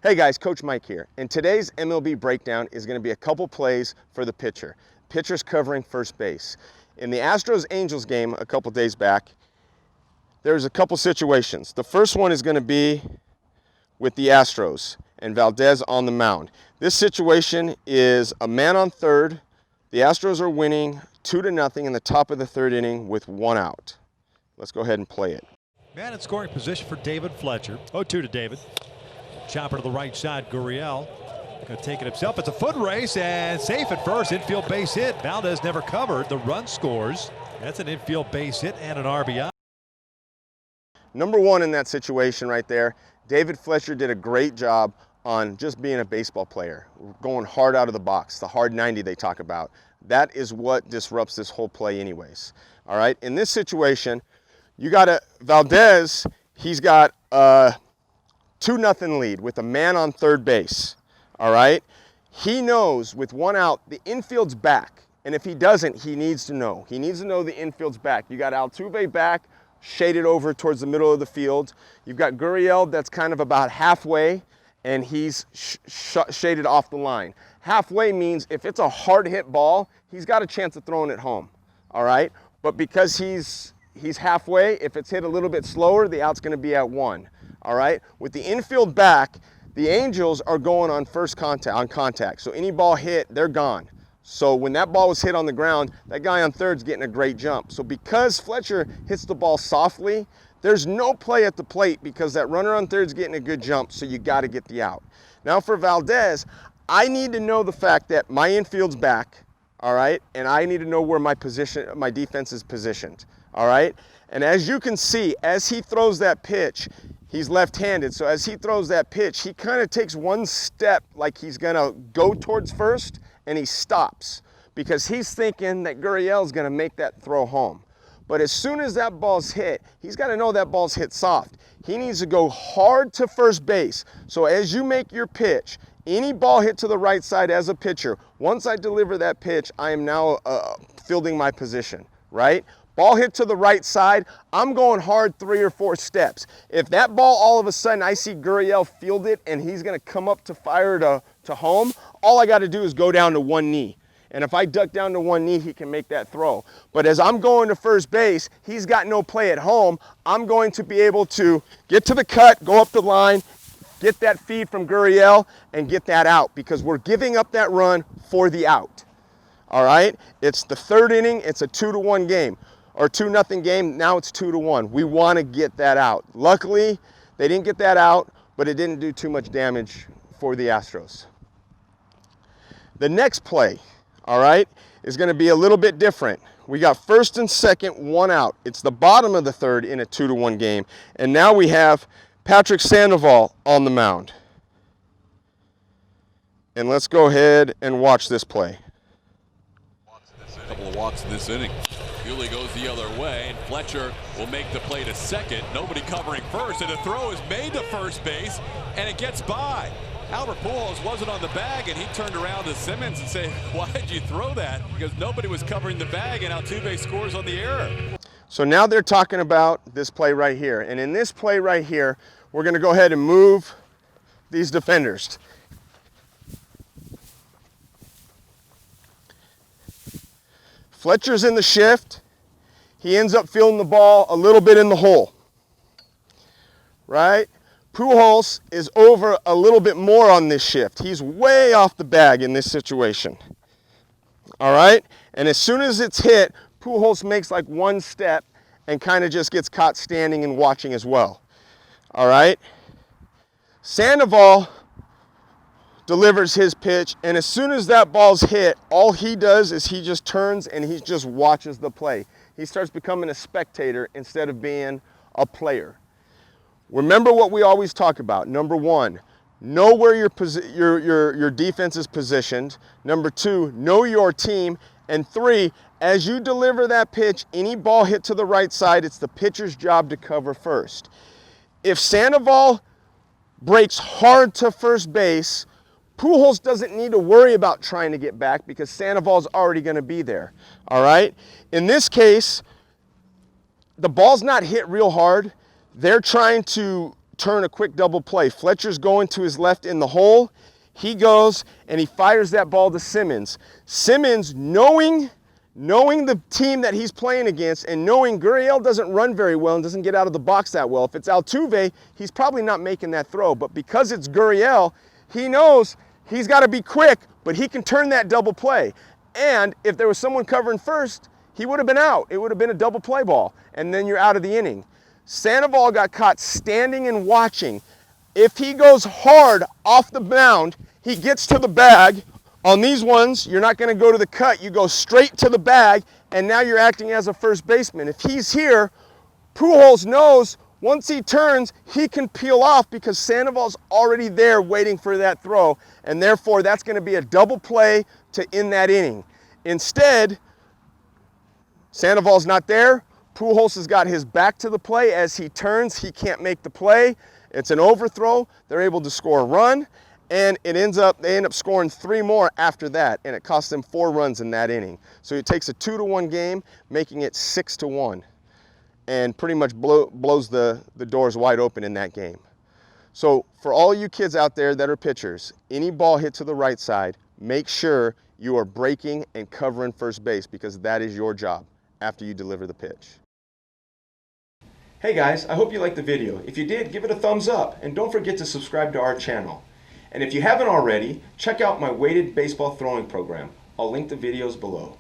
Hey guys, Coach Mike here, and today's MLB breakdown is going to be a couple plays for the pitcher. Pitcher's covering first base. In the Astros-Angels game a couple days back, there's a couple situations. The first one is going to be with the Astros and Valdez on the mound. This situation is a man on third. The Astros are winning 2-0 in the top of the third inning with 1 out. Let's go ahead and play it. Man in scoring position for David Fletcher. 0-2 to David. Chopper to the right side, Gurriel. Going to take it himself. It's a foot race and safe at first. Infield base hit. Valdez never covered. The run scores. That's an infield base hit and an RBI. Number one in that situation right there, David Fletcher did a great job on just being a baseball player, going hard out of the box, the hard 90 they talk about. That is what disrupts this whole play anyways. All right, in this situation, you got Valdez, he's got a 2-0 lead with a man on third base. All right, he knows with 1 out, the infield's back. And if he doesn't, he needs to know. He needs to know the infield's back. You got Altuve back, shaded over towards the middle of the field. You've got Gurriel that's kind of about halfway, and he's shaded off the line. Halfway means if it's a hard hit ball, he's got a chance of throwing it home. All right, but because he's halfway, if it's hit a little bit slower, the out's going to be at 1. All right, with the infield back, the Angels are going on contact. So any ball hit, they're gone. So when that ball was hit on the ground, that guy on third's getting a great jump. So because Fletcher hits the ball softly, there's no play at the plate because that runner on third's getting a good jump, so you got to get the out. Now for Valdez, I need to know the fact that my infield's back, all right, and I need to know where my defense is positioned, all right? And as you can see, as he throws that pitch, he's left-handed, so as he throws that pitch, he kind of takes one step like he's going to go towards first, and he stops because he's thinking that Gurriel's going to make that throw home. But as soon as that ball's hit, he's got to know that ball's hit soft. He needs to go hard to first base. So as you make your pitch, any ball hit to the right side as a pitcher, once I deliver that pitch, I am now fielding my position, right? Ball hit to the right side, I'm going hard 3 or 4 steps. If that ball all of a sudden I see Gurriel field it and he's going to come up to fire to home, all I got to do is go down to 1 knee. And if I duck down to 1 knee, he can make that throw. But as I'm going to first base, he's got no play at home. I'm going to be able to get to the cut, go up the line, get that feed from Gurriel, and get that out because we're giving up that run for the out. All right? It's the third inning. It's a 2-1 game. Or 2-0 game, now it's 2-1. We want to get that out. Luckily, they didn't get that out, but it didn't do too much damage for the Astros. The next play, all right, is going to be a little bit different. We got first and second, 1 out. It's the bottom of the third in a 2-1 game. And now we have Patrick Sandoval on the mound. And let's go ahead and watch this play. A couple of walks in this inning. Yuli goes the other way, and Fletcher will make the play to second. Nobody covering first, and the throw is made to first base, and it gets by. Albert Pujols wasn't on the bag, and he turned around to Simmons and said, why did you throw that? Because nobody was covering the bag, and Altuve scores on the error. So now they're talking about this play right here. And in this play right here, we're going to go ahead and move these defenders. Fletcher's in the shift. He ends up fielding the ball a little bit in the hole, right? Pujols is over a little bit more on this shift. He's way off the bag in this situation, all right? And as soon as it's hit, Pujols makes like 1 step and kind of just gets caught standing and watching as well, all right? Sandoval delivers his pitch, and as soon as that ball's hit, all he does is he just turns and he just watches the play. He starts becoming a spectator instead of being a player. Remember what we always talk about. Number 1, know where your defense is positioned. Number 2, know your team. And 3, as you deliver that pitch, any ball hit to the right side, it's the pitcher's job to cover first. If Sandoval breaks hard to first base, Pujols doesn't need to worry about trying to get back because Sandoval's already going to be there, all right? In this case, the ball's not hit real hard. They're trying to turn a quick double play. Fletcher's going to his left in the hole. He goes and he fires that ball to Simmons. Simmons, knowing the team that he's playing against and knowing Gurriel doesn't run very well and doesn't get out of the box that well. If it's Altuve, he's probably not making that throw. But because it's Gurriel, he knows he's got to be quick, but he can turn that double play. And if there was someone covering first, he would have been out. It would have been a double play ball, and then you're out of the inning. Sandoval got caught standing and watching. If he goes hard off the mound, he gets to the bag. On these ones, you're not going to go to the cut. You go straight to the bag, and now you're acting as a first baseman. If he's here, Pujols knows once he turns, he can peel off because Sandoval's already there waiting for that throw, and therefore that's going to be a double play to end that inning. Instead, Sandoval's not there. Pujols has got his back to the play. As he turns, he can't make the play. It's an overthrow. They're able to score a run, and they end up scoring 3 more after that, and it cost them 4 runs in that inning. So it takes a 2-1 game, making it 6-1, and pretty much blows the doors wide open in that game. So for all you kids out there that are pitchers, any ball hit to the right side, make sure you are breaking and covering first base, because that is your job after you deliver the pitch. Hey guys, I hope you liked the video. If you did, give it a thumbs up, and don't forget to subscribe to our channel. And if you haven't already, check out my weighted baseball throwing program. I'll link the videos below.